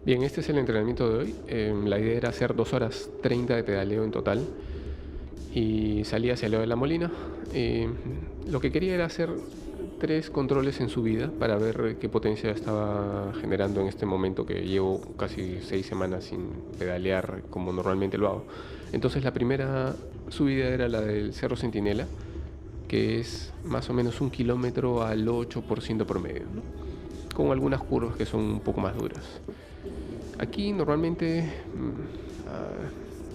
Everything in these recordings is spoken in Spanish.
Bien, este es el entrenamiento de hoy. La idea era hacer 2 horas 30 de pedaleo en total y salí hacia el lado de la Molina. Lo que quería era hacer 3 controles en subida para ver qué potencia estaba generando en este momento que llevo casi 6 semanas sin pedalear como normalmente lo hago. Entonces la primera subida era la del Cerro Centinela, que es más o menos 1 kilómetro al 8% promedio, ¿no? Con algunas curvas que son un poco más duras. Aquí normalmente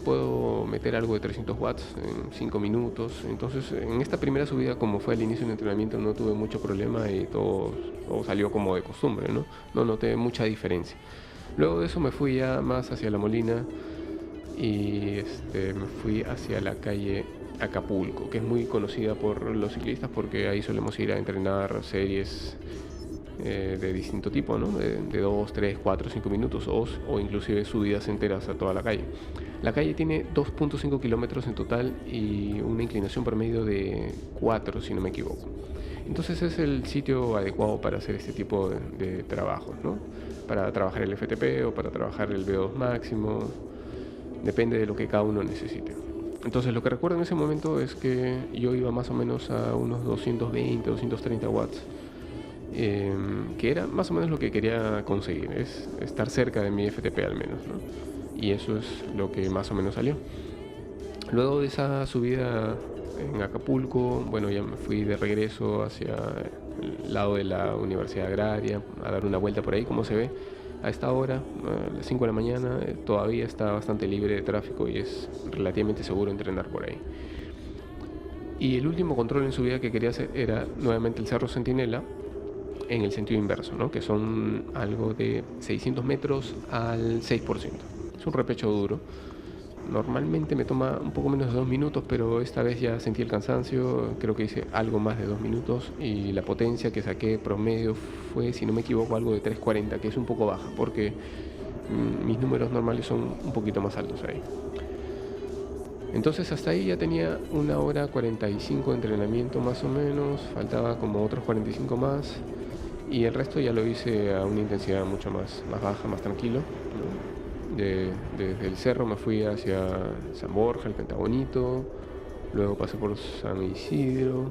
puedo meter algo de 300 watts en 5 minutos. Entonces en esta primera subida, como fue al inicio del entrenamiento, no tuve mucho problema y todo salió como de costumbre, ¿no? No noté mucha diferencia. Luego de eso me fui ya más hacia La Molina y me fui hacia la calle Acapulco, que es muy conocida por los ciclistas porque ahí solemos ir a entrenar series de distinto tipo, ¿no? De 2, 3, 4, 5 minutos o inclusive subidas enteras a toda la calle. La calle tiene 2.5 kilómetros en total y una inclinación promedio de 4, si no me equivoco. Entonces es el sitio adecuado para hacer este tipo de trabajos, ¿no? Para trabajar el FTP o para trabajar el VO2 máximo, depende de lo que cada uno necesite. Entonces lo que recuerdo en ese momento es que yo iba más o menos a unos 220, 230 watts, que era más o menos lo que quería conseguir, es estar cerca de mi FTP al menos, ¿no? Y eso es lo que más o menos salió. Luego de esa subida en Acapulco, bueno, ya me fui de regreso hacia el lado de la Universidad Agraria a dar una vuelta por ahí, como se ve. A esta hora, a las 5 de la mañana, todavía está bastante libre de tráfico y es relativamente seguro entrenar por ahí. Y el último control en subida que quería hacer era nuevamente el Cerro Centinela en el sentido inverso, ¿no? Que son algo de 600 metros al 6%. Es un repecho duro. Normalmente me toma un poco menos de 2 minutos, pero esta vez ya sentí el cansancio, creo que hice algo más de 2 minutos y la potencia que saqué promedio fue, si no me equivoco, algo de 340, que es un poco baja porque mis números normales son un poquito más altos ahí. Entonces hasta ahí ya tenía 1 hora 45 de entrenamiento más o menos, faltaba como otros 45 más y el resto ya lo hice a una intensidad mucho más baja, más tranquilo, ¿no? Desde el cerro me fui hacia San Borja, el Pentagonito, luego pasé por San Isidro,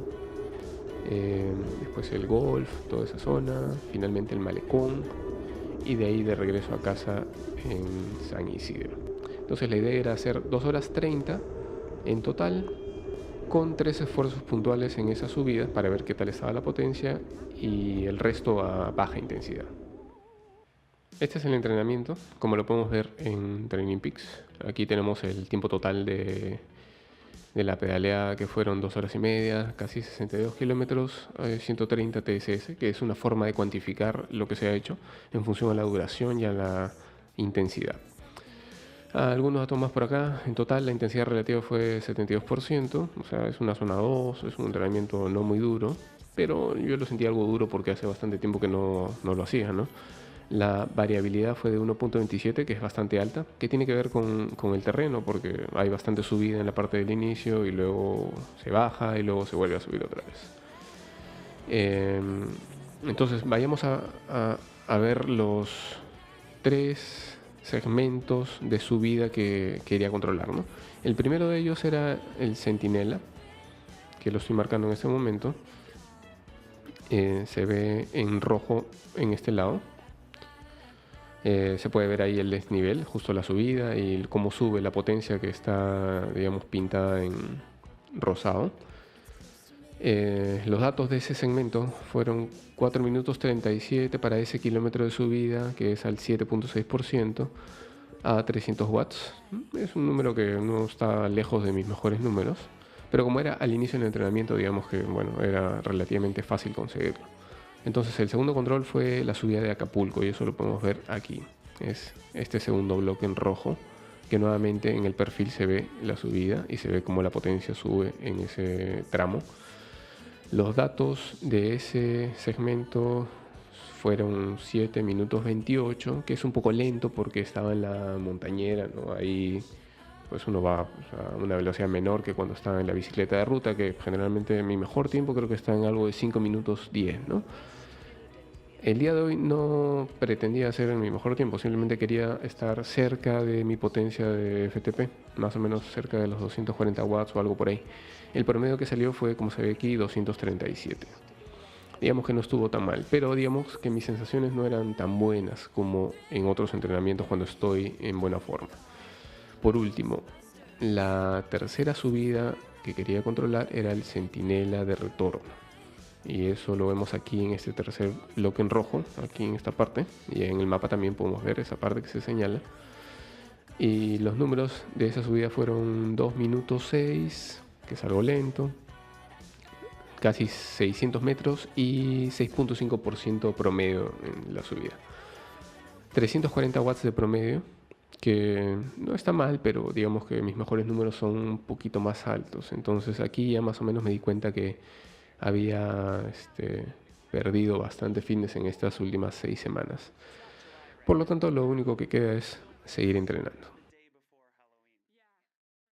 después el Golf, toda esa zona, finalmente el Malecón y de ahí de regreso a casa en San Isidro. Entonces la idea era hacer 2 horas 30 en total con 3 esfuerzos puntuales en esa subida para ver qué tal estaba la potencia y el resto a baja intensidad. Este es el entrenamiento, como lo podemos ver en Training Peaks. Aquí tenemos el tiempo total de la pedaleada, que fueron 2 horas y media, casi 62 kilómetros, 130 TSS, que es una forma de cuantificar lo que se ha hecho en función a la duración y a la intensidad. Algunos datos más por acá. En total la intensidad relativa fue 72%, o sea, es una zona 2, es un entrenamiento no muy duro, pero yo lo sentí algo duro porque hace bastante tiempo que no lo hacía, ¿no? La variabilidad fue de 1.27, que es bastante alta, que tiene que ver con el terreno, porque hay bastante subida en la parte del inicio y luego se baja y luego se vuelve a subir otra vez. Entonces vayamos a ver los 3 segmentos de subida que quería controlar, ¿no? El primero de ellos era el Centinela, que lo estoy marcando en este momento. Se ve en rojo en este lado. Se puede ver ahí el desnivel, justo la subida y cómo sube la potencia, que está, digamos, pintada en rosado. Los datos de ese segmento fueron 4 minutos 37 para ese kilómetro de subida, que es al 7.6% a 300 watts. Es un número que no está lejos de mis mejores números, pero como era al inicio del entrenamiento, digamos que bueno, era relativamente fácil conseguirlo. Entonces el segundo control fue la subida de Acapulco y eso lo podemos ver aquí. Es este segundo bloque en rojo, que nuevamente en el perfil se ve la subida y se ve cómo la potencia sube en ese tramo. Los datos de ese segmento fueron 7 minutos 28, que es un poco lento porque estaba en la montañera, ¿no? Ahí pues uno va a una velocidad menor que cuando está en la bicicleta de ruta, que generalmente mi mejor tiempo creo que está en algo de 5 minutos 10, ¿no? El día de hoy no pretendía hacer mi mejor tiempo, simplemente quería estar cerca de mi potencia de FTP, más o menos cerca de los 240 watts o algo por ahí. El promedio que salió fue, como se ve aquí, 237. Digamos que no estuvo tan mal, pero digamos que mis sensaciones no eran tan buenas como en otros entrenamientos cuando estoy en buena forma. Por último, la tercera subida que quería controlar era el centinela de retorno. Y eso lo vemos aquí en este tercer bloque en rojo, aquí en esta parte. Y en el mapa también podemos ver esa parte que se señala. Y los números de esa subida fueron 2 minutos 6, que es algo lento, casi 600 metros y 6.5% promedio en la subida. 340 watts de promedio, que no está mal, pero digamos que mis mejores números son un poquito más altos. Entonces aquí ya más o menos me di cuenta que había perdido bastante fitness en estas últimas 6 semanas. Por lo tanto, lo único que queda es seguir entrenando.